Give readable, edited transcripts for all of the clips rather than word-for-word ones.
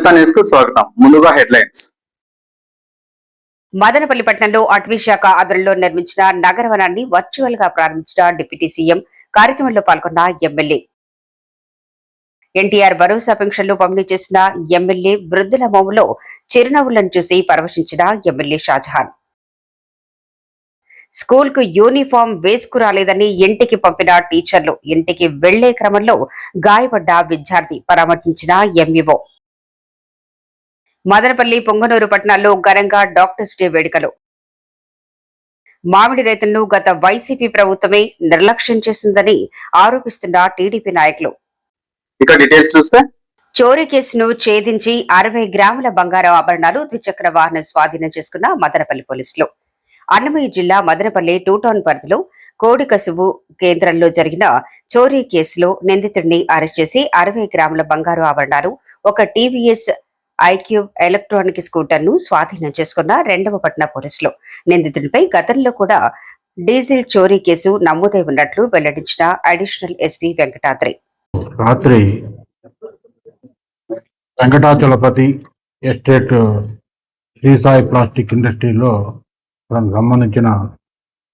అమృత news కు స్వాగతం. ముందుగా హెడ్లైన్స్. మదనపల్లి పట్టణంలో అటవీ శాఖ ఆధ్వర్యంలో నిర్మించిన నగర వనాన్ని వర్చువల్ గా ప్రారంభించిన డిప్యూటీ సీఎం. కార్యక్రమంలో పాల్గొన్న ఎమ్మెల్యే. ఎన్టీఆర్ భరోసా పెన్షన్లు పంపిణీ చేసిన ఎమ్మెల్యే. వృద్ధుల మోములో చిరునవ్వులను చూసి పరవశించిన ఎమ్మెల్యే షాజహాన్. స్కూల్ కు యూనిఫామ్ వేసుకురాలేదని ఇంటికి పంపిన టీచర్లు. ఇంటికి వెళ్లే క్రమంలో గాయపడ్డ విద్యార్థి పరామర్శించిన ఎంఈఓ. మదనపల్లి పొంగనూరు పట్టణాల్లో ఘనంగా డాక్టర్స్ డే వేడుకలు. మామిడి రైతులను గత వైసీపీ ప్రభుత్వమే నిర్లక్ష్యం చేసిందని ఆరోపిస్తున్న టీడీపీ నాయకులు. ఇక డీటెయిల్స్ చూస్తే, చోరీ కేసును ఛేదించి 60 గ్రాముల బంగారం ఆభరణాలు, ద్విచక్ర వాహనం స్వాధీనం చేసుకున్న మదనపల్లి పోలీసులు. అన్నమయ్య జిల్లా మదనపల్లి 2 టౌన్ పరిధిలో కోడి కసువు కేంద్రంలో జరిగిన చోరీ కేసులో నిందితుడిని అరెస్ట్ చేసి 60 గ్రాముల బంగారు ఆభరణాలు, ఒక టీవీఎస్ ఐక్యూబ్ ఎలక్ట్రానిక్ స్కూటర్ ను స్వాధీనం చేసుకున్న 2వ పట్టణ పోలీసులు. నిందితుడిపై గతంలో కూడా డీజిల్ చోరీ కేసు నమోదై ఉన్నట్లు వెల్లడించిన అడిషనల్ ఎస్పీ వెంకటాద్రి. రాత్రి వెంకటాచలపతి ఎస్టేట్ శ్రీసాయి ప్లాస్టిక్ ఇండస్ట్రీలో సంబంధించిన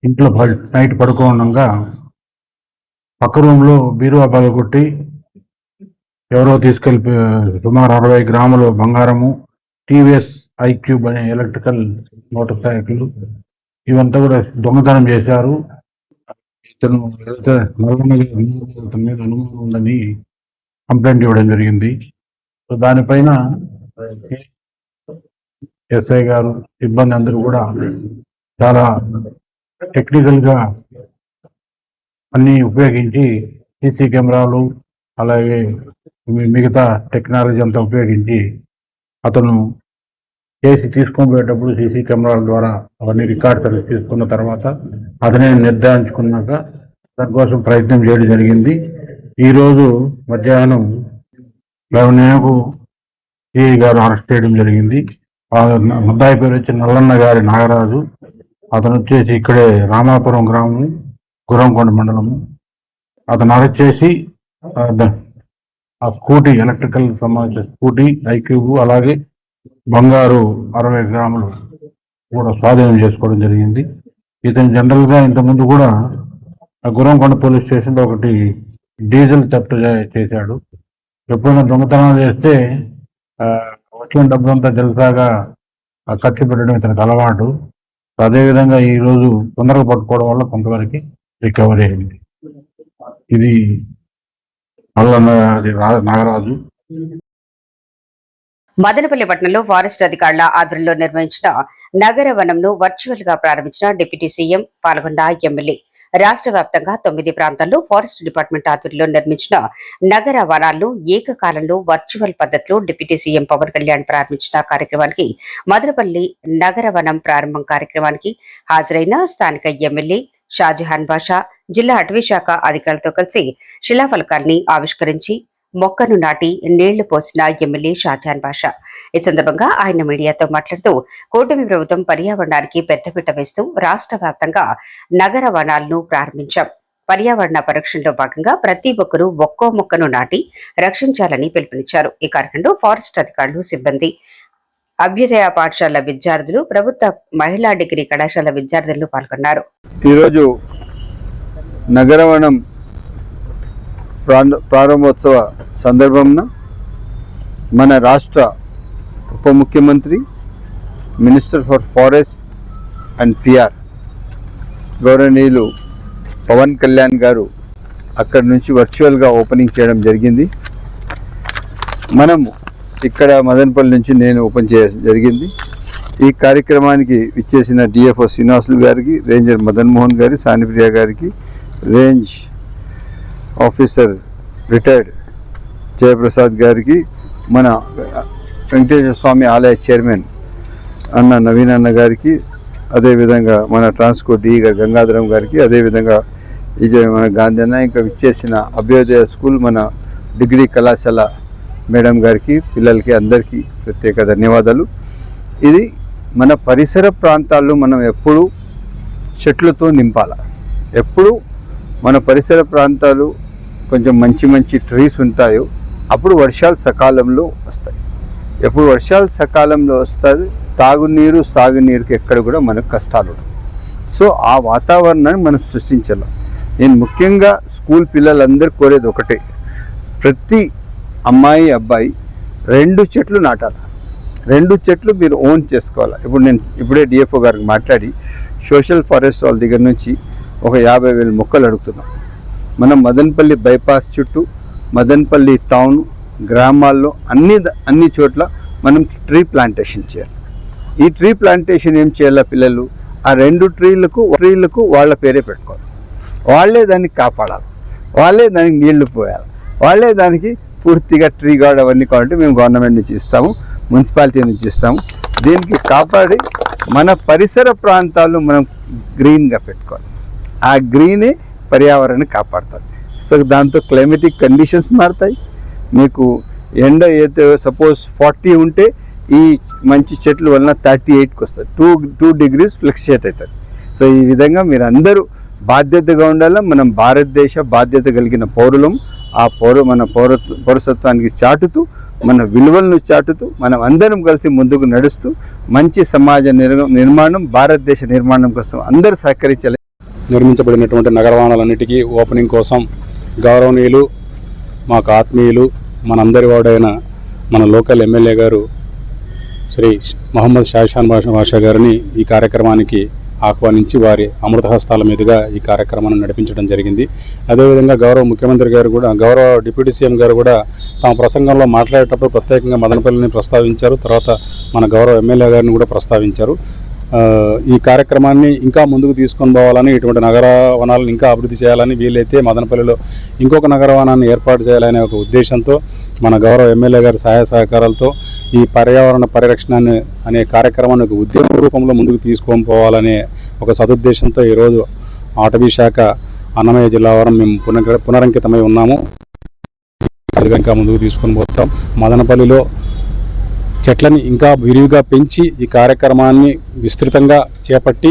ఇంట్లో నైట్ పడుకోవడంగా పక్క రూమ్లో బీరువా పగలగొట్టి ఎవరో తీసుకెళ్ళి సుమారు 60 గ్రాములు బంగారము, టీవీఎస్ ఐక్యూబ్ అనే ఎలక్ట్రికల్ మోటార్ సైకిల్ ఇవంతా కూడా దొంగతనం చేశారు. ఇతను మీద అనుమానం ఉందని కంప్లైంట్ ఇవ్వడం జరిగింది. సో దానిపైన ఎస్ఐ గారు, సిబ్బంది అందరూ కూడా చాలా టెక్నికల్ గా అన్ని ఉపయోగించి సీసీ కెమెరాలు అలాగే మిగతా టెక్నాలజీ అంతా ఉపయోగించి అతను కేసు తీసుకొని పోయేటప్పుడు సీసీ కెమెరాల ద్వారా అవన్నీ రికార్డ్ తీసుకున్న తర్వాత అతనే నిర్ధారించుకున్నాక దానికోసం ప్రయత్నం చేయడం జరిగింది. ఈరోజు మధ్యాహ్నం 11 సిఐ గారు అరెస్ట్ చేయడం జరిగింది. ముద్దాయి పేరు వచ్చి నల్లన్న గారి నాగరాజు. అతను వచ్చేసి ఇక్కడే రామాపురం గ్రామం, గుర్రంకొండ మండలము. అతను అరెస్ట్ చేసి ఆ స్కూటీ, ఎలక్ట్రికల్ సంబంధించిన స్కూటీ ఐక్యూబ్ అలాగే బంగారు 60 గ్రాములు కూడా స్వాధీనం చేసుకోవడం జరిగింది. ఇతను జనరల్ గా ఇంతకుముందు కూడా గుర్రంకొండ పోలీస్ స్టేషన్లో ఒకటి డీజిల్ థెఫ్ట్ చేశాడు. ఎప్పుడైనా దొంగతనాలు చేస్తే వచ్చిన డబ్బులంతా జల్సాగా ఖర్చు పెట్టడం ఇతనికి అలవాటు. అదేవిధంగా ఈరోజు తొందరగా పట్టుకోవడం వల్ల కొంతవరకు రికవరీ అయింది. ఇది నాగరాజు. మదనపల్లి పట్టణంలో ఫారెస్ట్ అధికారుల ఆధ్వర్యంలో నిర్వహించిన నగర వనంను వర్చువల్ గా ప్రారంభించిన డిప్యూటీ సీఎం. పాల్గొన్న ఎమ్మెల్యే. రాష్ట్ర వ్యాప్తంగా 9 ప్రాంతాల్లో ఫారెస్ట్ డిపార్ట్మెంట్ ఆధ్వర్యంలో నిర్మించిన నగర వనాలను ఏకకాలంలో వర్చువల్ పద్ధతిలో డిప్యూటీ సీఎం పవన్ కళ్యాణ్ ప్రారంభించిన కార్యక్రమానికి మదనపల్లి నగర వనం ప్రారంభం కార్యక్రమానికి హాజరైన స్థానిక ఎమ్మెల్యే షాజహాన్ బాషా జిల్లా అటవీ శాఖ అధికారులతో కలిసి శిలాఫలకాల్ని ఆవిష్కరించి మొక్కను నాటి నీళ్లు పోసిన ఎమ్మెల్యే షాజహాన్ బాషా. ఈ సందర్భంగా ఆయన మీడియాతో మాట్లాడుతూ కూటమి ప్రభుత్వం పర్యావరణానికి పెద్దపీట వేస్తూ రాష్ట్ర వ్యాప్తంగా నగర వనాలను ప్రారంభించాం. పర్యావరణ పరిరక్షణలో భాగంగా ప్రతి ఒక్కరూ ఒక్కో మొక్కను నాటి రక్షించాలని పిలుపునిచ్చారు. ఈ కార్యక్రమంలో ఫారెస్ట్ అధికారులు, సిబ్బంది, అభ్యుదయ పాఠశాల విద్యార్థులు, ప్రభుత్వ మహిళా డిగ్రీ కళాశాల విద్యార్థులు పాల్గొన్నారు. ఈరోజు నగరవనం ప్రారంభోత్సవ సందర్భంలో మన రాష్ట్ర ఉప ముఖ్యమంత్రి, minister for forest and PR గౌరవనీయులు పవన్ కళ్యాణ్ గారు అక్కడి నుంచి వర్చువల్గా ఓపెనింగ్ చేయడం జరిగింది. మనము ఇక్కడ మదనపల్లి నుంచి నేను ఓపెన్ చేయడం జరిగింది. ఈ కార్యక్రమానికి విచ్చేసిన డిఎఫ్ఓ శ్రీనివాసులు గారికి, రేంజర్ మదన్ మోహన్ గారి, సానిప్రియ గారికి, రేంజ్ ఆఫీసర్ రిటైర్డ్ జయప్రసాద్ గారికి, మన వెంకటేశ్వర స్వామి ఆలయ చైర్మన్ అన్న నవీన్ అన్న గారికి, అదేవిధంగా మన ట్రాన్స్కో డిఈ గారు గంగాధరం గారికి, అదేవిధంగా మన గాంధీ అన్న, ఇంకా విచ్చేసిన అభ్యుదయ స్కూల్ మన డిగ్రీ కళాశాల మేడం గారికి, పిల్లలకి అందరికీ ప్రత్యేక ధన్యవాదాలు. ఇది మన పరిసర ప్రాంతాల్లో మనం ఎప్పుడూ చెట్లతో నింపాల. ఎప్పుడు మన పరిసర ప్రాంతాలు కొంచెం మంచి మంచి ట్రీస్ ఉంటాయో అప్పుడు వర్షాలు సకాలంలో వస్తాయి. ఎప్పుడు వర్షాలు సకాలంలో వస్తుంది, తాగునీరు సాగునీరుకి ఎక్కడ కూడా మనకు కష్టాలు ఉండవు. సో ఆ వాతావరణాన్ని మనం సృష్టించాలి. నేను ముఖ్యంగా స్కూల్ పిల్లలందరూ కోరేది ఒకటే, ప్రతి అమ్మాయి అబ్బాయి 2 చెట్లు నాటాలి. 2 చెట్లు మీరు ఓన్ చేసుకోవాలి. ఇప్పుడు నేను ఇప్పుడే డిఎఫ్ఓ గారికి మాట్లాడి సోషల్ ఫారెస్ట్ వాళ్ళ దగ్గర నుంచి ఒక 50,000 మొక్కలు అడుగుతున్నాం. మనం మదనపల్లి బైపాస్ చుట్టూ, మదనపల్లి టౌన్, గ్రామాల్లో అన్ని చోట్ల మనం ట్రీ ప్లాంటేషన్ చేయాలి. ఈ ట్రీ ప్లాంటేషన్ ఏం చేయాలి, పిల్లలు ఆ 2 ట్రీలకు వాళ్ళ పేరే పెట్టుకోవాలి. వాళ్ళే దాన్ని కాపాడాలి, వాళ్ళే దానికి నీళ్లు పోయాలి, వాళ్ళే దానికి పూర్తిగా ట్రీ గార్డ్ అవన్నీ కావాలంటే మేము గవర్నమెంట్ నుంచి ఇస్తాము, మున్సిపాలిటీ నుంచి ఇస్తాము. దీనికి కాపాడి మన పరిసర ప్రాంతాలు మనం గ్రీన్గా పెట్టుకోవాలి. ఆ గ్రీనే పర్యావరణాన్ని కాపాడుతుంది. సో దాంతో క్లైమేటిక్ కండిషన్స్ మారుతాయి. మీకు ఎండ అయితే సపోజ్ 40 ఉంటే ఈ మంచి చెట్ల వలన 38కి వస్తుంది, 2 degrees ఫ్లక్చుయేట్ అవుతుంది. సో ఈ విధంగా మీరు అందరూ బాధ్యతగా ఉండాలి. మనం భారతదేశ బాధ్యత కలిగిన పౌరులం. ఆ మన పౌరసత్వానికి చాటుతూ, మన విలువలను చాటుతూ, మనం అందరం కలిసి ముందుకు నడుస్తూ మంచి సమాజ నిర్మాణం, భారతదేశ నిర్మాణం కోసం అందరూ సహకరించాలి. నిర్మించబడినటువంటి నగరవాణాలన్నిటికీ ఓపెనింగ్ కోసం గౌరవనీయులు, మాకు ఆత్మీయులు, మనందరి వాడైన మన లోకల్ ఎమ్మెల్యే గారు శ్రీ మొహమ్మద్ షాషాన్ బాషా గారిని ఈ కార్యక్రమానికి ఆహ్వానించి వారి అమృతహస్తాల మీదుగా ఈ కార్యక్రమాన్ని నడిపించడం జరిగింది. అదేవిధంగా గౌరవ ముఖ్యమంత్రి గారు కూడా, గౌరవ డిప్యూటీ సీఎం గారు కూడా తమ ప్రసంగంలో మాట్లాడేటప్పుడు ప్రత్యేకంగా మదనపల్లిని ప్రస్తావించారు. తర్వాత మన గౌరవ ఎమ్మెల్యే గారిని కూడా ప్రస్తావించారు. ఈ కార్యక్రమాన్ని ఇంకా ముందుకు తీసుకొని పోవాలని, ఇటువంటి నగరవనాలను ఇంకా అభివృద్ధి చేయాలని, వీలైతే మదనపల్లిలో ఇంకొక నగరవనాన్ని ఏర్పాటు చేయాలనే ఒక ఉద్దేశంతో మన గౌరవ ఎమ్మెల్యే గారి సహాయ సహకారాలతో ఈ పర్యావరణ పరిరక్షణ అనే కార్యక్రమాన్ని ఒక ఉద్యమ రూపంలో ముందుకు తీసుకొని పోవాలనే ఒక సదుద్దేశంతో ఈరోజు అటవీ శాఖ అన్నమయ్య జిల్లా వారం మేము పునరంకితమై ఉన్నాము. ఇంకా ముందుకు తీసుకొని పోతాం. మదనపల్లిలో చెట్లని ఇంకా విరివిగా పెంచి ఈ కార్యక్రమాన్ని విస్తృతంగా చేపట్టి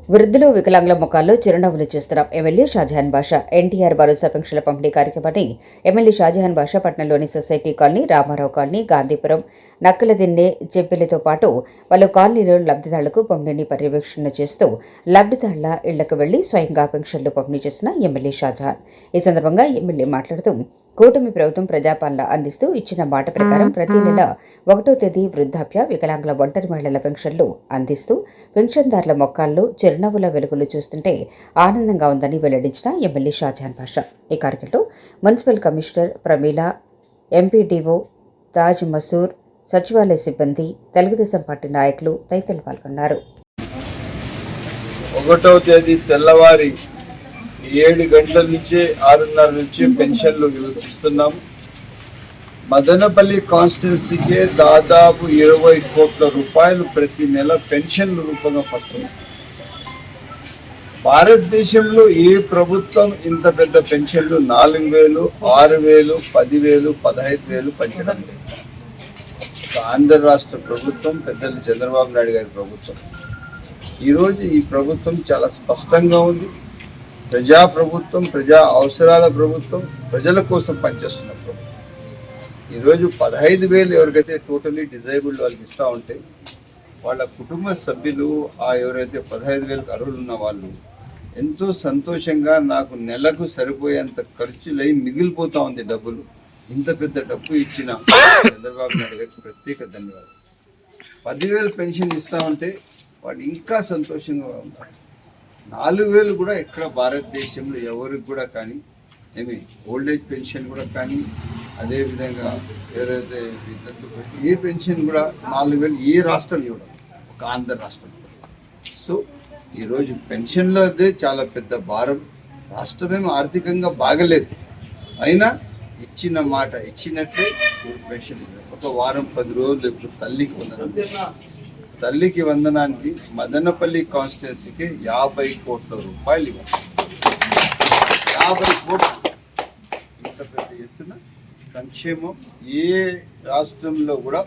వృద్ధులు, వికలాంగుల ముఖాల్లో చిరునవ్వులు చూస్తున్నాం. ఎమ్మెల్యే షాజహాన్ బాషా ఎన్టీఆర్ భరోసా పెన్షన్ల పంపిణీ కార్యక్రమాన్ని ఎమ్మెల్యే షాజహాన్ బాషా పట్టణంలోని society colony, Ramarao colony, Gandhipuram, Nakkaladinne, చెంపిలితో పాటు పలు కాలనీలో లబ్ధిదారులకు పంపిణీని పర్యవేక్షణ చేస్తూ లబ్ధిదారుల ఇళ్లకు వెళ్లి స్వయంగా పెన్షన్లు పంపిణీ చేసిన ఎమ్మెల్యే షాజహాన్. ఈ సందర్భంగా ఎమ్మెల్యే మాట్లాడుతూ కూటమి ప్రభుత్వం ప్రజాపాలన అందిస్తూ ఇచ్చిన మాట ప్రకారం ప్రతి నెల 1వ తేదీ వృద్ధాప్య, వికలాంగుల, ఒంటరి మహిళల పెన్షన్లు అందిస్తూ పెన్షన్దారుల మొక్కాల్లో చిరునవ్వుల వెలుగులు చూస్తుంటే ఆనందంగా ఉందని వెల్లడించిన ఎమ్మెల్యే షాజహాన్ బాషా. ఈ కార్యక్రమంలో municipal commissioner Pramila, MPDO Taj masoor, సచివాలయ సిబ్బంది, తెలుగుదేశం పార్టీ నాయకులు తదితరులు పాల్గొన్నారు. 1వ తేదీ తెల్లవారి 7 గంటల నుంచి 6:30 నుంచి పెన్షన్లు ఇస్తున్నాము. మదనపల్లి కాన్స్టిట్యున్సీకే దాదాపు 20 కోట్ల రూపాయలు ప్రతి నెల పెన్షన్ల రూపంగా వస్తుంది. భారతదేశంలో ఏ ప్రభుత్వం ఇంత పెద్ద పెన్షన్లు 4,000, 6,000, 10,000, 15,000 పెంచడం లేదు. ఆంధ్ర రాష్ట్ర ప్రభుత్వం, పెద్దలు చంద్రబాబు నాయుడు గారి ప్రభుత్వం. ఈరోజు ఈ ప్రభుత్వం చాలా స్పష్టంగా ఉంది. ప్రజా ప్రభుత్వం, ప్రజా అవసరాల ప్రభుత్వం, ప్రజల కోసం పనిచేస్తున్న ప్రభుత్వం. ఈరోజు 15,000 ఎవరికైతే టోటలీ డిజైబుల్డ్ వాళ్ళకి ఇస్తూ ఉంటే వాళ్ళ కుటుంబ సభ్యులు ఎవరైతే 15,000కి అర్హులు ఉన్న వాళ్ళు ఎంతో సంతోషంగా, నాకు నెలకు సరిపోయేంత ఖర్చులై మిగిలిపోతూ ఉంది డబ్బులు, ఇంత పెద్ద డబ్బు ఇచ్చిన చంద్రబాబు నాయుడు గారికి ప్రత్యేక ధన్యవాదాలు. 10,000 పెన్షన్ ఇస్తూ ఉంటే వాళ్ళు ఇంకా సంతోషంగా ఉన్నారు. 4,000 కూడా ఎక్కడ భారతదేశంలో ఎవరికి కూడా కానీ, ఓల్డేజ్ పెన్షన్ కూడా కానీ, అదేవిధంగా ఎవరైతే ఏ పెన్షన్ కూడా 4,000 ఏ రాష్ట్రం ఇవ్వడం, ఒక ఆంధ్ర రాష్ట్రం. సో ఈరోజు పెన్షన్లదే చాలా పెద్ద భారం. రాష్ట్రమేమో ఆర్థికంగా బాగలేదు, అయినా ఇచ్చిన మాట ఇచ్చినట్లే పెన్షన్ ఇస్తారు. ఒక వారం 10 రోజులు ఇప్పుడు తల్లికి వందనానికి మదనపల్లి కాన్స్టిట్యున్సీకి 50 కోట్ల రూపాయలు ఇవ్వాలి. 50 కోట్లు ఇంత పెద్ద ఎత్తున సంక్షేమం. ఏ రాష్ట్రంలో కూడా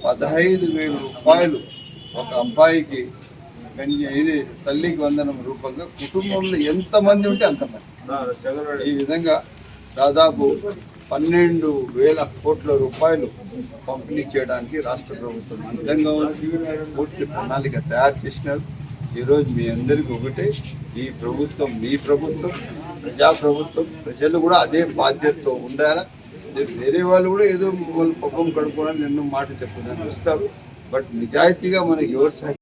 15,000 రూపాయలు ఒక అబ్బాయికి ఇది తల్లికి వందనం రూపంగా కుటుంబంలో ఎంతమంది ఉంటే అంతమంది. ఈ విధంగా దాదాపు 12,000 కోట్ల రూపాయలు పంపిణీ చేయడానికి రాష్ట్ర ప్రభుత్వం సిద్ధంగా ఉంది. పూర్తి ప్రణాళిక తయారు చేసినారు. ఈరోజు మీ అందరికీ ఒకటే, ఈ ప్రభుత్వం మీ ప్రభుత్వం, ప్రజాప్రభుత్వం. ప్రజలు కూడా అదే బాధ్యతతో ఉండాలా. వేరే వాళ్ళు కూడా ఏదో వాళ్ళు పక్కం కడుక్కోవడానికి ఎన్నో మాటలు చెప్పడానికి వస్తారు. బట్ నిజాయితీగా మనకి ఎవరు సహాయం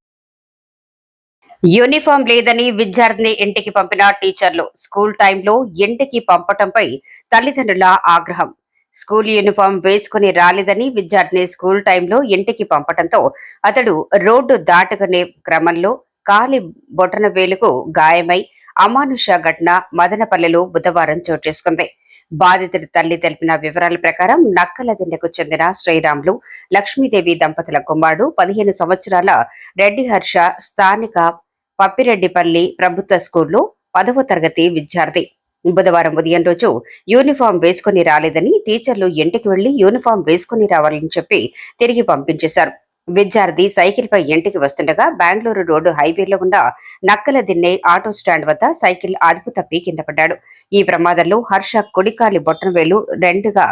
యూనిఫామ్ లేదని విద్యార్థిని ఇంటికి పంపిన టీచర్లు. స్కూల్ టైంలో ఇంటికి పంపటంపై తల్లిదండ్రుల ఆగ్రహం. స్కూల్ యూనిఫామ్ వేసుకుని రాలేదని విద్యార్థిని స్కూల్ టైంలో ఇంటికి పంపటంతో అతడు రోడ్డు దాటుకునే క్రమంలో కాలి బొటన వేలుకు గాయమై అమానుష ఘటన మదనపల్లెలో బుధవారం చోటు చేసుకుంది. బాధితుడి తల్లి తెలిపిన వివరాల ప్రకారం నక్కలదిన్నెకు చెందిన శ్రీరాములు లక్ష్మీదేవి దంపతుల కుమారుడు 15 సంవత్సరాల రెడ్డి హర్ష స్థానిక పప్పిరెడ్డిపల్లి ప్రభుత్వ స్కూల్లో 10వ తరగతి విద్యార్థి. బుధవారం ఉదయం రోజు యూనిఫామ్ వేసుకుని రాలేదని టీచర్లు ఇంటికి వెళ్లి యూనిఫామ్ వేసుకుని రావాలని చెప్పి తిరిగి పంపించేశారు. విద్యార్థి సైకిల్ పై ఇంటికి వస్తుండగా బెంగళూరు రోడ్డు హైవేలో ఉన్న నక్కలదిన్నె ఆటో స్టాండ్ వద్ద సైకిల్ అదుపు తప్పి కింద పడ్డాడు. ఈ ప్రమాదంలో హర్ష కుడికాలి బొట్టనవేలు 2గా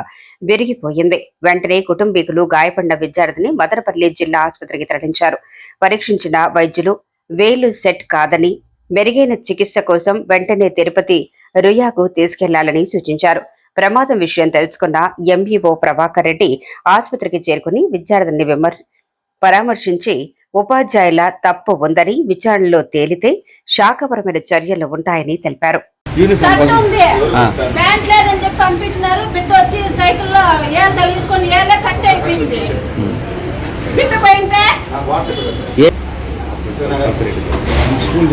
విరిగిపోయింది. వెంటనే కుటుంబీకులు గాయపడిన విద్యార్థిని మదనపల్లి జిల్లా ఆసుపత్రికి తరలించారు. పరీక్షించిన వైద్యులు వేలు సెట్ కాదని, మెరుగైన చికిత్స కోసం వెంటనే తిరుపతి రుయాకు తీసుకెళ్లాలని సూచించారు. ప్రమాదం విషయం తెలుసుకున్న ఎంఈఓ ప్రభాకర్ రెడ్డి ఆసుపత్రికి చేరుకుని విద్యార్థిని పరామర్శించి ఉపాధ్యాయుల తప్పు ఉందని విచారణలో తేలితే శాఖపరమైన చర్యలు ఉంటాయని తెలిపారు. పంపించినారు. బిడ్డ వచ్చి సైకిల్లో ఏళ్ళు తగిలించుకొని ఏళ్ళే కట్ అయిపోయింది. బిడ్డ పోయింటే స్కూల్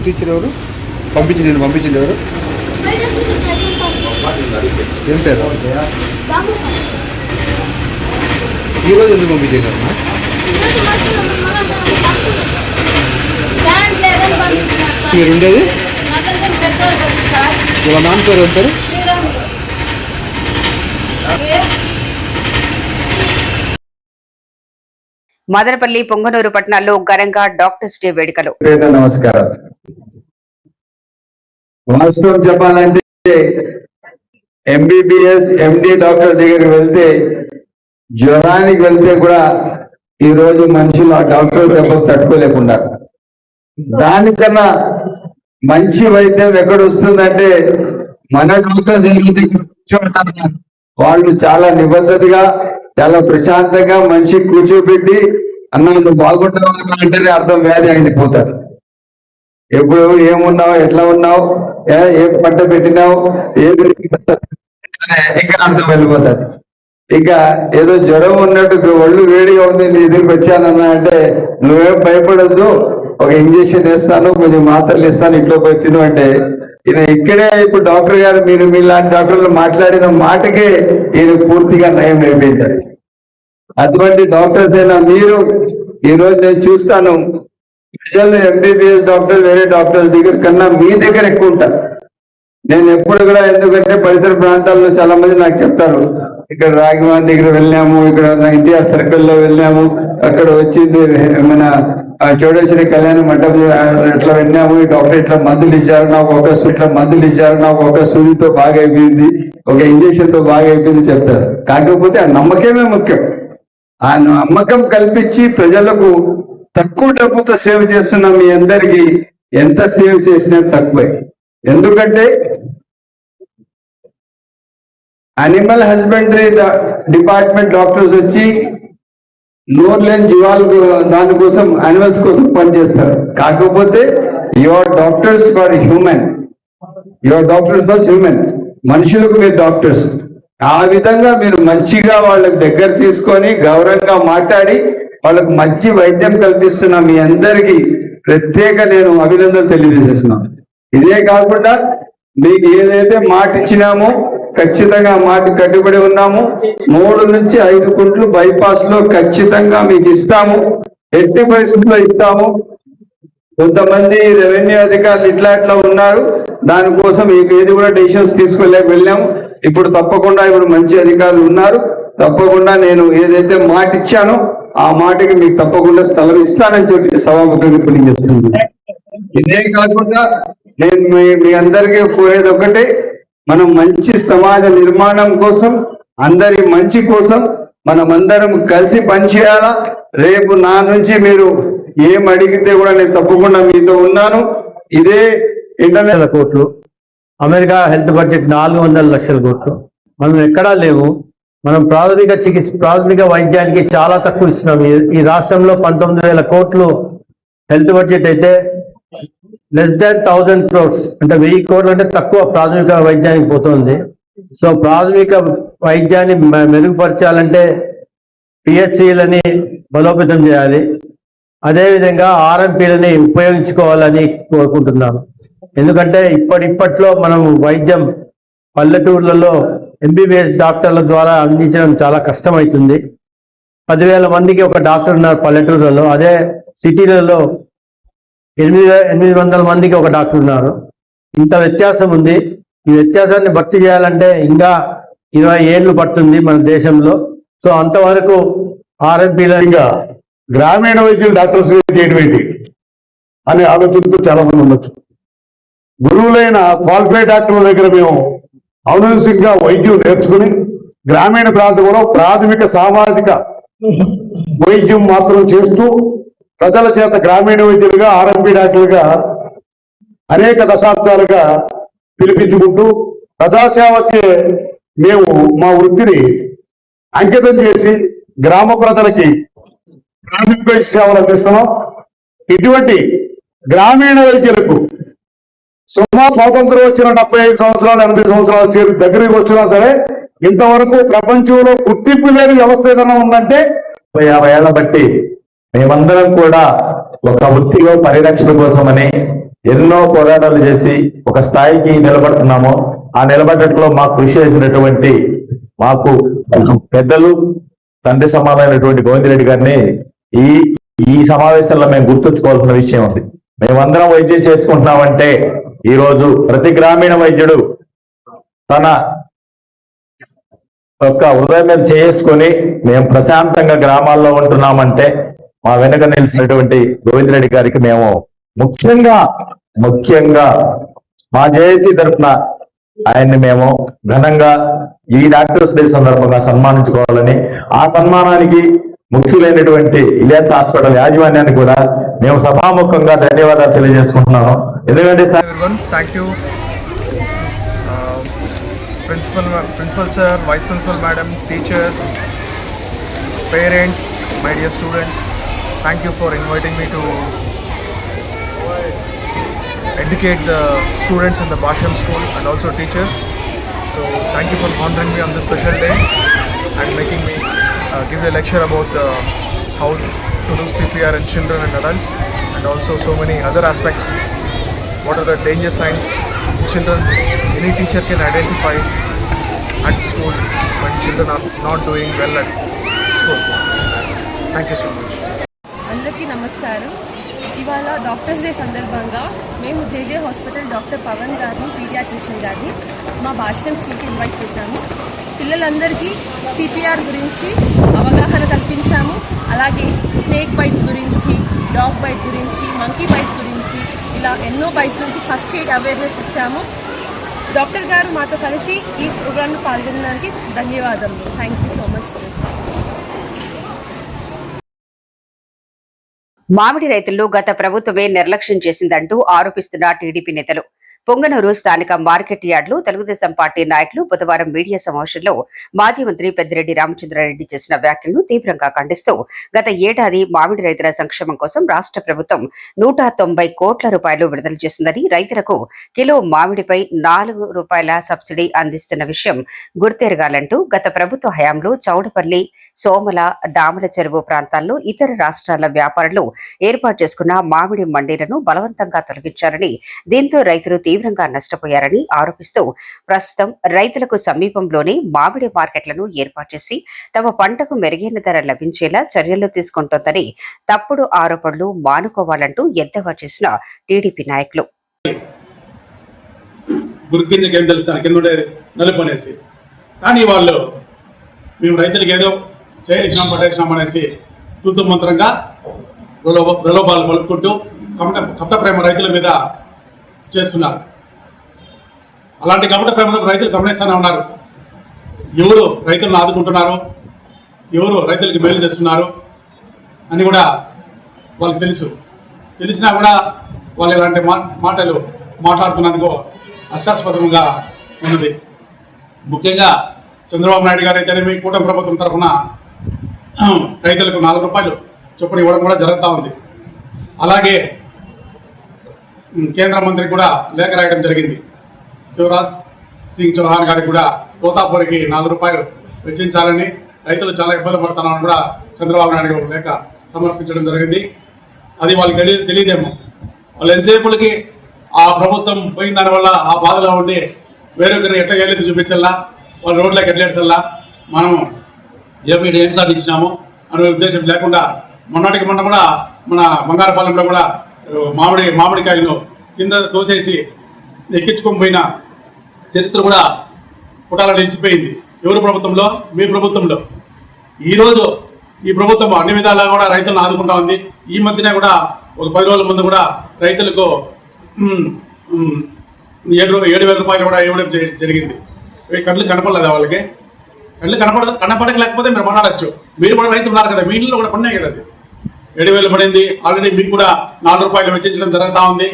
టీచర్ ఎవరు పంపించింది ఎవరు? ఏం పేరు? ఈరోజు ఎందుకు పంపించారు? మీరు ఉండేది ఇలా నాన్న పేరు ఉంటారు. మదనపల్లి పొంగనూరు పట్టణాల్లో ఘనంగా డాక్టర్స్ డే వేడుకలు. నమస్కారం. వాస్తవం చెప్పాలంటే ఎంబీబీఎస్ ఎండి డాక్టర్ దగ్గరికి వెళ్తే, జ్వరానికి వెళ్తే కూడా ఈ రోజు మనుషులు ఆ డాక్టర్ దెబ్బకు తట్టుకోలేకుండా, దానికన్నా మంచి వైద్యం ఎక్కడ వస్తుందంటే మన డాక్టర్స్ వాళ్ళు చాలా నిబద్ధతగా, చాలా ప్రశాంతంగా మనిషి కూర్చోబెట్టి అన్న నువ్వు బాగుంటావు అంటేనే అర్థం వ్యాధి అయింది పోతుంది. ఎప్పుడు ఏమున్నావు, ఎట్లా ఉన్నావు, ఏ పంట పెట్టినావు, ఇంకా అర్థం వెళ్ళిపోతుంది. ఇక ఏదో జ్వరం ఉన్నట్టు ఒళ్ళు వేడిగా ఉంది నీ దగ్గరికి వచ్చానన్నా అంటే నువ్వేం భయపడద్దు, ఒక ఇంజక్షన్ వేస్తాను, కొంచెం మాత్రలు ఇస్తాను, ఇంట్లో పోయి తిను అంటే ఈయన ఇక్కడే ఇప్పుడు డాక్టర్ గారు మీరు మీలాంటి డాక్టర్లు మాట్లాడిన మాటకే ఈయన పూర్తిగా నయం అయిపోయింది. అటువంటి డాక్టర్స్ అయినా మీరు ఈరోజు నేను చూస్తాను ప్రజలు ఎంబీబీఎస్ డాక్టర్ వేరే డాక్టర్స్ దగ్గర కన్నా మీ దగ్గర ఎక్కువ ఉంటారు. నేను ఎప్పుడు కూడా, ఎందుకంటే పరిసర ప్రాంతాల్లో చాలా మంది నాకు చెప్తారు, ఇక్కడ రాగివాన్ దగ్గర వెళ్ళాము, ఇక్కడ ఎన్టీఆర్ సర్కిల్లో వెళ్ళాము, అక్కడ వచ్చింది మన చౌడేశ్వరి కళ్యాణ మండపం ఇట్లా వెళ్ళాము, ఈ డాక్టర్ ఇట్లా మందులు ఇచ్చారు, నాకు ఒక సూదితో బాగా అయిపోయింది, ఒక ఇంజక్షన్ తో బాగా అయిపోయింది చెప్తారు. కాకపోతే ఆ నమ్మకమే ముఖ్యం. ఆ నమ్మకం కల్పించి ప్రజలకు తక్కువ డబ్బుతో సేవ చేస్తున్న మీ అందరికీ ఎంత సేవ చేసినా తక్కువే. ఎందుకంటే అనిమల్ హస్బెండరీ డిపార్ట్మెంట్ డాక్టర్స్ వచ్చి నోరు లేని జీవాలు దానికోసం యానిమల్స్ కోసం పనిచేస్తారు. కాకపోతే యువర్ డాక్టర్స్ ఫర్ హ్యూమన్, మనుషులకు మీరు డాక్టర్స్. ఆ విధంగా మీరు మంచిగా వాళ్ళకి దగ్గర తీసుకొని గౌరవంగా మాట్లాడి వాళ్ళకు మంచి వైద్యం కల్పిస్తున్న మీ అందరికీ ప్రత్యేక నేను అభినందనలు తెలియజేస్తున్నాను. ఇదే కాకుండా మీకు ఏదైతే మాట ఇచ్చినామో ఖచ్చితంగా మాట కట్టుబడి ఉన్నాము. 3 నుంచి 5 కుంట్లు బైపాస్ లో ఖచ్చితంగా మీకు ఇస్తాము, ఎట్టి పరిస్థితుల్లో ఇస్తాము. కొంతమంది రెవెన్యూ అధికారులు ఇట్లా ఉన్నారు, దానికోసం ఏది కూడా డెసిషన్స్ తీసుకోలేక వెళ్ళాము. ఇప్పుడు తప్పకుండా మంచి అధికారులు ఉన్నారు. తప్పకుండా నేను ఏదైతే మాట ఇచ్చానో ఆ మాటకి మీకు తప్పకుండా స్థలం ఇస్తానని చెప్పి సభాముఖంగా తెలియజేస్తున్నాను. ఇదే కాకుండా నేను మీ అందరికీ కోరేది ఒకటే, మనం మంచి సమాజ నిర్మాణం కోసం, అందరి మంచి కోసం మనమందరం కలిసి పనిచేయాలా. రేపు నా నుంచి మీరు ఏం అడిగితే కూడా నేను తప్పకుండా మీతో ఉన్నాను. ఇదే ఇంటర్నెట్ కోట్లు, అమెరికా హెల్త్ బడ్జెట్ 400 లక్షల కోట్లు. మనం ఎక్కడా లేవు. మనం ప్రాథమిక వైద్యానికి చాలా తక్కువ ఇస్తున్నాం. ఈ రాష్ట్రంలో 19,000 కోట్లు హెల్త్ బడ్జెట్ అయితే లెస్ దాన్ 1000 crores అంటే 1000 కోట్లు అంటే తక్కువ ప్రాథమిక వైద్యానికి పోతుంది. సో ప్రాథమిక వైద్యాన్ని మెరుగుపరచాలంటే పిహెచ్సిలని బలోపేతం చేయాలి. అదేవిధంగా ఆర్ఎంపీలని ఉపయోగించుకోవాలని కోరుకుంటున్నాను. ఎందుకంటే ఇప్పట్లో మనం వైద్యం పల్లెటూర్లలో ఎంబీబీఎస్ డాక్టర్ల ద్వారా అందించడం చాలా కష్టమవుతుంది. 10,000 మందికి ఒక డాక్టర్ ఉన్నారు పల్లెటూర్లలో. అదే సిటీలలో 800 మందికి ఒక డాక్టర్ ఉన్నారు. ఇంత వ్యత్యాసం ఉంది. ఈ వ్యత్యాసాన్ని భర్తీ చేయాలంటే ఇంకా 20 ఏళ్ళు పడుతుంది మన దేశంలో. సో అంతవరకు ఆర్ఎంపీలుగా గ్రామీణ వైద్యులు డాక్టర్స్ చేయటువంటి అనే ఆలోచనతో చాలా మంది ఉండొచ్చు. గురువులైన క్వాలిఫైడ్ డాక్టర్ల దగ్గర మేము ఔనసికంగా వైద్యం నేర్చుకుని గ్రామీణ ప్రాంతంలో ప్రాథమిక సామాజిక వైద్యం మాత్రం చేస్తూ ప్రజల చేత గ్రామీణ వైద్యులుగా ఆర్ఎంపీ డాక్టర్లుగా అనేక దశాబ్దాలుగా పిలిపించుకుంటూ ప్రజాసేవకి మేము మా వృత్తిని అంకితం చేసి గ్రామ ప్రజలకి ప్రాథమిక వైద్య సేవలు అందిస్తున్నాం. ఇటువంటి గ్రామీణ వైద్యులకు సుమారు స్వాతంత్రం వచ్చిన 75 సంవత్సరాలు 80 సంవత్సరాలు దగ్గరికి వచ్చినా సరే ఇంతవరకు ప్రపంచంలో గుర్తింపు లేని వ్యవస్థ ఏదైనా ఉందంటే 50 ఏళ్ల బట్టి మేమందరం కూడా ఒక వృత్తిలో పరిరక్షణ కోసమని ఎన్నో పోరాటాలు చేసి ఒక స్థాయికి నిలబడుతున్నాము. ఆ నిలబడటంలో మాకు కృషి చేసినటువంటి మాకు పెద్దలు తండ్రి సమానమైనటువంటి గోవిందరెడ్డి గారిని ఈ సమావేశంలో మేము గుర్తుంచుకోవాల్సిన విషయం ఉంది. మేమందరం వైద్యం చేసుకుంటున్నామంటే ఈ రోజు ప్రతి గ్రామీణ వైద్యుడు తన యొక్క హృదయం మీద చేసుకొని మేము ప్రశాంతంగా గ్రామాల్లో ఉంటున్నామంటే మా వెనుక నిలిచినటువంటి గోవిందరెడ్డి గారికి మేము ముఖ్యంగా మా జేఏసీ తరఫున ఆయన్ని మేము ఘనంగా ఈ డాక్టర్స్ డే సందర్భంగా సన్మానించుకోవాలని, ఆ సన్మానానికి ముఖ్యులైనటువంటి ఇలియాస్ హాస్పిటల్ యాజమాన్యానికి కూడా మేము సభాముఖంగా ధన్యవాదాలు తెలియజేసుకుంటున్నాను. ఎందుకంటే thank you principal sir, vice principal madam, teachers, parents, my dear students, thank you for inviting me to educate the students in the Basham school and also teachers. So thank you for honoring me on this special day and making me give a lecture about how to do CPR in children and adults, and also so many other aspects. What are the danger signs children, any teacher can identify at school when children are not doing well at school. Thank you so much. అందరికీ నమస్కారం. ఇవాళ doctors day సందర్భంగా మేము జేజే hospital doctor Pawan గారిని, paediatrician గారిని మా భాష్యం స్కూల్కి invite చేశాము. పిల్లలందరికీ సిపిఆర్ గురించి అవగాహన కల్పించాము. అలాగే స్నేక్ బైట్స్ గురించి, డాగ్ బైట్ గురించి, మంకీ బైట్స్ గురించి, ఇలా ఎన్నో బైట్స్ గురించి ఫస్ట్ ఎయిడ్ అవేర్నెస్ ఇచ్చాము. డాక్టర్ గారు మాతో కలిసి ఈ ప్రోగ్రాంలో పాల్గొనడానికి ధన్యవాదాలు. Thank you so much. మామిడి రైతుల్లో గత ప్రభుత్వమే నిర్లక్ష్యం చేసిందంటూ ఆరోపిస్తున్న టీడీపీ నేతలు. పొంగనూరు స్థానిక మార్కెట్ యార్డులో తెలుగుదేశం పార్టీ నాయకులు బుధవారం మీడియా సమావేశంలో మాజీ మంత్రి పెద్దిరెడ్డి రామచంద్రారెడ్డి చేసిన వ్యాఖ్యలను తీవ్రంగా ఖండిస్తూ గత ఏడాది మామిడి రైతుల సంక్షేమం కోసం రాష్ట్ర ప్రభుత్వం 190 కోట్ల రూపాయలు విడుదల చేసిందని, రైతులకు కిలో మామిడిపై 4 రూపాయల సబ్సిడీ అందిస్తున్న విషయం గుర్తెరగాలంటూ గత ప్రభుత్వ హయాంలో చౌడపల్లి, సోమల, దామల చెరువు ప్రాంతాల్లో ఇతర రాష్ట్రాల వ్యాపారులు ఏర్పాటు చేసుకున్న మామిడి మండీలను బలవంతంగా తొలగించారని, దీంతో రైతులు తీవ్రంగా నష్టపోయారని ఆరోపిస్తూ ప్రస్తుతం రైతులకు సమీపంలోనే మామిడి మార్కెట్లను ఏర్పాటు చేసి తమ పంటకు మెరుగైన ధర లభించేలా చర్యలు తీసుకుంటోందని తప్పుడు ఆరోపణలు మానుకోవాలంటూ ఎద్దేవా చేసిన టీడీపీ నాయకులు. కానీ వాళ్ళు మేము రైతులకు ఏదో చేసినాం పట్టేసినాం అనేసి తూతు మంత్రంగా ప్రలోభాలు పలుకుంటూ కపట ప్రేమ రైతుల మీద చేస్తున్నారు. అలాంటి కపట ప్రేమను రైతులు గమనిస్తూనే ఉన్నారు. ఎవరు రైతులను ఆదుకుంటున్నారు, ఎవరు రైతులకి మేలు చేస్తున్నారు అని కూడా వాళ్ళకి తెలిసినా కూడా వాళ్ళు ఇలాంటి మాటలు మాట్లాడుతున్నందుకు హాస్యాస్పదంగా ఉన్నది. ముఖ్యంగా చంద్రబాబు నాయుడు గారు అయితేనేమి కూటమి ప్రభుత్వం తరఫున రైతులకు 4 రూపాయలు చొప్పున ఇవ్వడం కూడా జరుగుతూ ఉంది. అలాగే కేంద్ర మంత్రికి కూడా లేఖ రాయడం జరిగింది. శివరాజ్ సింగ్ చౌహాన్ గారికి కూడా తోతాపూరికి 4 రూపాయలు వెచ్చించాలని, రైతులు చాలా ఇబ్బంది పడుతున్నారని కూడా చంద్రబాబు నాయుడు గారు లేఖ సమర్పించడం జరిగింది. అది వాళ్ళకి తెలియదేమో. వాళ్ళు ఎంతసేపులకి ఆ ప్రభుత్వం పోయిన దానివల్ల ఆ బాధలో ఉండి వేరొకరిని ఎట్లా ఏలేదు చూపించల్లా, వాళ్ళు రోడ్లోకి ఎట్లేడ్చల్లా, మనం ఏం సాధించినాము అనే ఉద్దేశం లేకుండా మొన్నటికి మొన్న కూడా మన బంగారపాలెంలో కూడా మామిడికాయలను కింద తోసేసి ఎక్కించుకొని పోయిన చరిత్ర కూడా పుటాల నిలిచిపోయింది. ఎవరు ప్రభుత్వంలో? మీ ప్రభుత్వంలో. ఈరోజు ఈ ప్రభుత్వం అన్ని విధాలా కూడా రైతులను ఆదుకుంటా ఉంది. ఈ మధ్యనే కూడా ఒక 10 రోజుల ముందు కూడా రైతులకు 7,000 రూపాయలు కూడా ఇవ్వడం జరిగింది. కళ్ళు కనపడలేదా వాళ్ళకి? కళ్ళు కనపడలేకపోతే మీరు మాట్లాడచ్చు. మీరు కూడా రైతులు ఉన్నారు కదా, మీ ఇంట్లో కూడా పడినాయి కదా. అది 7,000 పడింది. ఆల్రెడీ మీకు కూడా 4 రూపాయలు వెచ్చించడం జరుగుతూ ఉంది.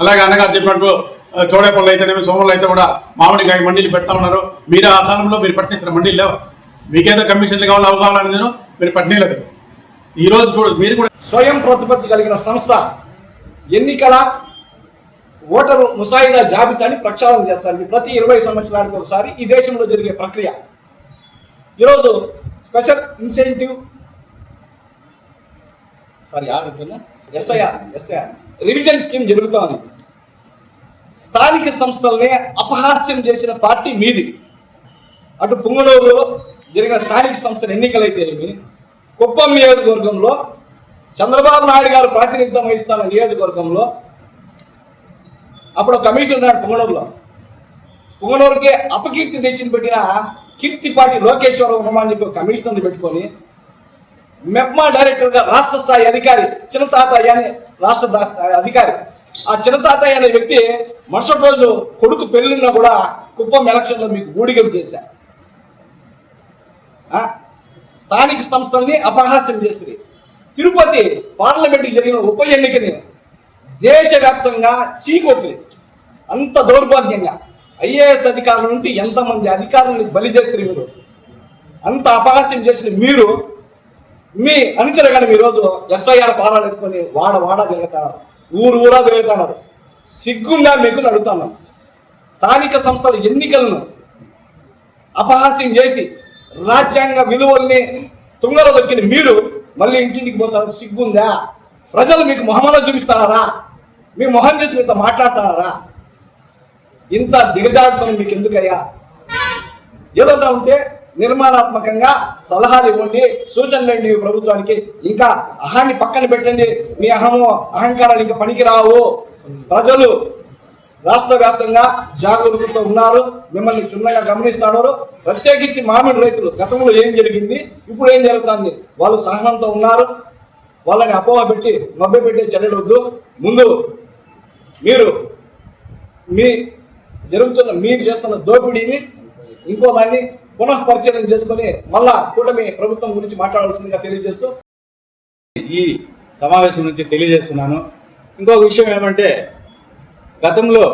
అలాగే అన్నగారు చెప్పినట్టు చోడేపల్లి అయితేనేమి, సోమలు అయితే కూడా మామిడికాయ మండీలు పెడతా ఉన్నారు. మీరు ఆ కాలంలో మీరు పట్టిన మండీలు లేవు. మీకేదో కమిషన్లు కావాలి, అవి కావాలని నేను మీరు పట్టినలేదు. ఈరోజు చూడు, మీరు కూడా స్వయం ప్రతిపత్తి కలిగిన సంస్థ ఎన్నికల ఓటరు ముసాయిదా జాబితాని ప్రక్షాళన చేస్తారు. ప్రతి 20 సంవత్సరాలకు ఒకసారి ఈ దేశంలో జరిగే ప్రక్రియ. ఈరోజు special incentive SIR revision scheme జరుగుతూ ఉంది. స్థానిక సంస్థలనే అపహాస్యం చేసిన పార్టీ మీది. అటు పుంగనూరులో జరిగిన స్థానిక సంస్థల ఎన్నికలైతే కుప్పం నియోజకవర్గంలో చంద్రబాబు నాయుడు గారు ప్రాతినిధ్యం వహిస్తున్న నియోజకవర్గంలో అప్పుడు కమిషనర్ ఉన్నాడు పుంగనూరుకి అపకీర్తి తెచ్చిన పెట్టిన కీర్తిపాటి లోకేశ్వరరావు అని చెప్పి కమిషనర్ని పెట్టుకొని మెప్మా డైరెక్టర్గా రాష్ట్ర స్థాయి అధికారి చిన్నతాతయ్య అనే రాష్ట్ర అధికారి, ఆ చిన్నతాతయ్య అనే వ్యక్తి మరుసటి రోజు కొడుకు పెళ్ళినా కూడా కుప్పం ఎలక్షన్లో మీకు ఊడిగం చేశారు. స్థానిక సంస్థల్ని అపహాస్యం చేస్తుంది. తిరుపతి పార్లమెంట్కి జరిగిన ఉప ఎన్నికని దేశవ్యాప్తంగా చీకొట్టి అంత దౌర్భాగ్యంగా ఐఏఎస్ అధికారుల నుండి ఎంతమంది అధికారులను బలి చేస్తారు. మీరు అంత అపహాస్యం చేసిన మీరు మీ అనుచరగానే ఈరోజు ఎస్ఐఆర్ ఫారాలు ఎత్తుకొని వాడ తిరుగుతున్నారు, ఊరా తిరుగుతున్నారు. సిగ్గుండా మీకు అడుగుతున్నాం. స్థానిక సంస్థల ఎన్నికలను అపహాస్యం చేసి రాజ్యాంగ విలువల్ని తుంగలో దొక్కిన మీరు మళ్ళీ ఇంటింటికి పోతారు. సిగ్గుందా? ప్రజలు మీకు మొహమ్మలో చూపిస్తున్నారా? మీ మొహం చేసి మీతో మాట్లాడుతున్నారా? ఇంత దిగజారుతాం మీకు ఎందుకయ్యా? ఏదన్నా ఉంటే నిర్మాణాత్మకంగా సలహాలు ఇవ్వండి, సూచనలు ఇవ్వండి ప్రభుత్వానికి. ఇంకా అహాన్ని పక్కన పెట్టండి. మీ అహంకారాలు ఇంకా పనికిరావు. ప్రజలు రాష్ట్ర వ్యాప్తంగా జాగరూకతతో ఉన్నారు, మిమ్మల్ని క్షుణ్ణంగా గమనిస్తున్నారు. ప్రత్యేకించి మామిడి రైతులు గతంలో ఏం జరిగింది, ఇప్పుడు ఏం జరుగుతుంది, వాళ్ళు సహనంతో ఉన్నారు. వాళ్ళని అపోహ పెట్టి మభ్యపెట్టే చర్యలు వద్దు. ముందు మీరు మీరు చేస్తున్న దోపిడీని ఇంకో దాన్ని పునఃపరిశీలన చేసుకొని మళ్ళా కూటమి ప్రభుత్వం గురించి మాట్లాడాల్సిందిగా తెలియజేస్తూ ఈ సమావేశం నుంచి తెలియజేస్తున్నాను. ఇంకొక విషయం ఏమంటే, గతంలో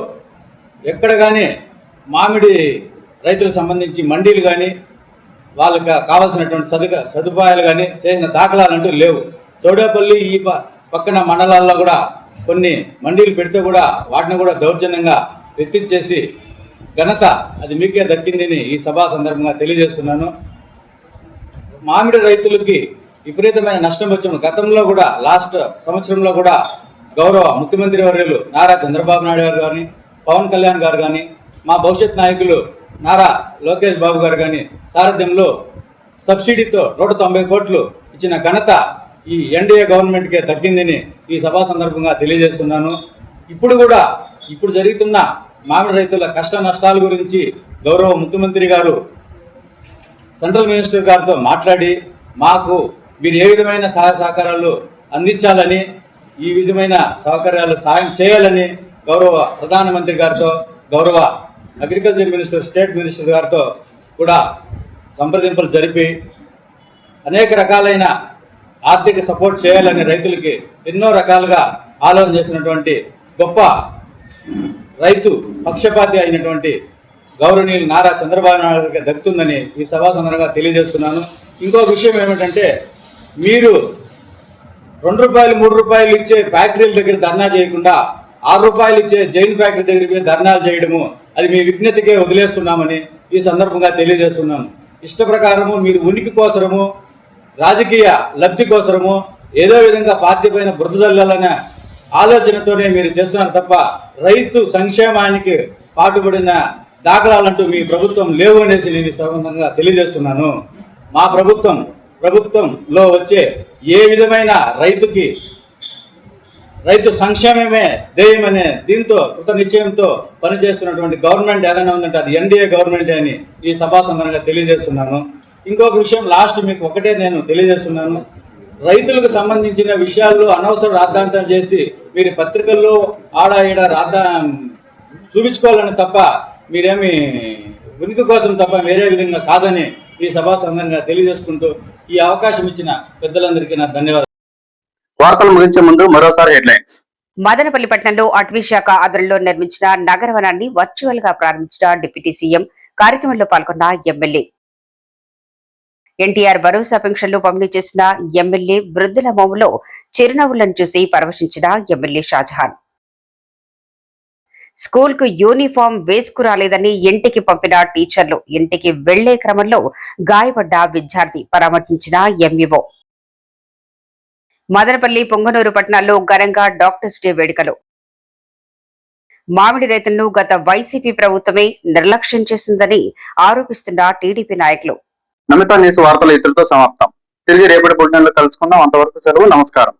ఎక్కడ కానీ మామిడి రైతులకు సంబంధించి మండీలు కానీ వాళ్ళకి కావాల్సినటువంటి సదుపాయాలు కానీ చేసిన దాఖలాలు అంటూ లేవు. చౌడేపల్లి ఈ పక్కన మండలాల్లో కూడా కొన్ని మండీలు పెడితే కూడా వాటిని కూడా దౌర్జన్యంగా ఎత్తిచ్చేసి ఘనత అది మీకే దక్కిందని ఈ సభా సందర్భంగా తెలియజేస్తున్నాను. మామిడి రైతులకి విపరీతమైన నష్టం వచ్చిన గతంలో కూడా లాస్ట్ సంవత్సరంలో కూడా గౌరవ ముఖ్యమంత్రి వర్యులు నారా చంద్రబాబు నాయుడు గారు కానీ, పవన్ కళ్యాణ్ గారు కానీ, మా భవిష్యత్ నాయకులు నారా లోకేష్ బాబు గారు కానీ సారథ్యంలో సబ్సిడీతో 190 కోట్లు ఇచ్చిన ఘనత ఈ ఎన్డీఏ గవర్నమెంట్కే తగ్గిందని ఈ సభా సందర్భంగా తెలియజేస్తున్నాను. ఇప్పుడు జరుగుతున్న మామిడి రైతుల కష్ట నష్టాల గురించి గౌరవ ముఖ్యమంత్రి గారు సెంట్రల్ మినిస్టర్ గారితో మాట్లాడి మాకు మీరు ఏ విధమైన సహాయ సహకారాలు అందించాలని ఈ విధమైన సౌకర్యాలు సాయం చేయాలని గౌరవ ప్రధానమంత్రి గారితో, గౌరవ అగ్రికల్చర్ మినిస్టర్, స్టేట్ మినిస్టర్ గారితో కూడా సంప్రదింపులు జరిపి అనేక రకాలైన ఆర్థిక సపోర్ట్ చేయాలని రైతులకి ఎన్నో రకాలుగా ఆలోచన చేసినటువంటి గొప్ప రైతు పక్షపాతి అయినటువంటి గౌరవనీయులు నారా చంద్రబాబు నాయుడు గారికి దక్కుతుందని ఈ సభా సందర్భంగా తెలియజేస్తున్నాను. ఇంకొక విషయం ఏమిటంటే, మీరు 2 రూపాయలు 3 రూపాయలు ఇచ్చే ఫ్యాక్టరీల దగ్గర ధర్నా చేయకుండా 6 రూపాయలు ఇచ్చే జైన్ ఫ్యాక్టరీ దగ్గర ధర్నాలు చేయడము అది మీ విజ్ఞతకే వదిలేస్తున్నామని ఈ సందర్భంగా తెలియజేస్తున్నాను. ఇష్ట ప్రకారము మీరు ఉనికి కోసరము, రాజకీయ లబ్ధి కోసరము ఏదో విధంగా పార్టీ పైన బురద జల్లాలనే ఆలోచనతోనే మీరు చేస్తున్నారు తప్ప రైతు సంక్షేమానికి పాటుపడిన దాఖలాలంటూ మీ ప్రభుత్వం లేవు అనేసి నేను ఈ సందర్భంగా తెలియజేస్తున్నాను. మా ప్రభుత్వంలో వచ్చే ఏ విధమైన రైతు సంక్షేమమే ధ్యేయమనే దీంతో కృత నిశ్చయంతో పనిచేస్తున్నటువంటి గవర్నమెంట్ ఏదైనా ఉందంటే అది ఎన్డీఏ గవర్నమెంటే అని ఈ సభా సందర్భంగా తెలియజేస్తున్నాను. ఇంకొక విషయం లాస్ట్ మీకు ఒకటే నేను తెలియజేస్తున్నాను. రైతులకు సంబంధించిన విషయాల్లో అనవసర రాద్ధాంతం చేసి మీరు పత్రికల్లో ఆడ ఈడ చూపించుకోవాలని తప్ప మీరేమి ఉనికి కోసం తప్ప వేరే విధంగా కాదని ఈ సభా సందర్భంగా తెలియజేసుకుంటూ ఈ అవకాశం ఇచ్చిన పెద్దలందరికీ నా ధన్యవాదాలు. వార్తలు ముగించే ముందు మరోసారి హెడ్లైన్స్. మదనపల్లి పట్టణంలో అటవీ శాఖ ఆధ్వర్యంలో నిర్మించిన నగరవనాన్ని వర్చువల్ గా ప్రారంభించిన డిప్యూటీ సీఎం. కార్యక్రమంలో పాల్గొన్న ఎమ్మెల్యే. ఎన్టీఆర్ భరోసా పెన్షన్లు పంపిణీ చేసిన ఎమ్మెల్యే. వృద్ధుల మోములో చిరునవ్వులను చూసి పరవశించిన ఎమ్మెల్యే షాజహాన్. స్కూల్ కు యూనిఫామ్ వేసుకురాలేదని ఇంటికి పంపిన టీచర్లు. ఇంటికి వెళ్లే క్రమంలో గాయపడ్డ విద్యార్థి. పరామర్శించిన ఎంఈఓ. మదనపల్లి, పొంగనూరు పట్టణాల్లో ఘనంగా డాక్టర్స్ డే వేడుకలు. మామిడి రైతులను గత వైసీపీ ప్రభుత్వమే నిర్లక్ష్యం చేసిందని ఆరోపిస్తున్న టీడీపీ నాయకులు. నమిత న్యూస్ వార్తలు ఇతరులతో సమాప్తం. తిరిగి రేపటి బులెటిన్లో కలుసుకుందాం. అంతవరకు సెలవు. నమస్కారం.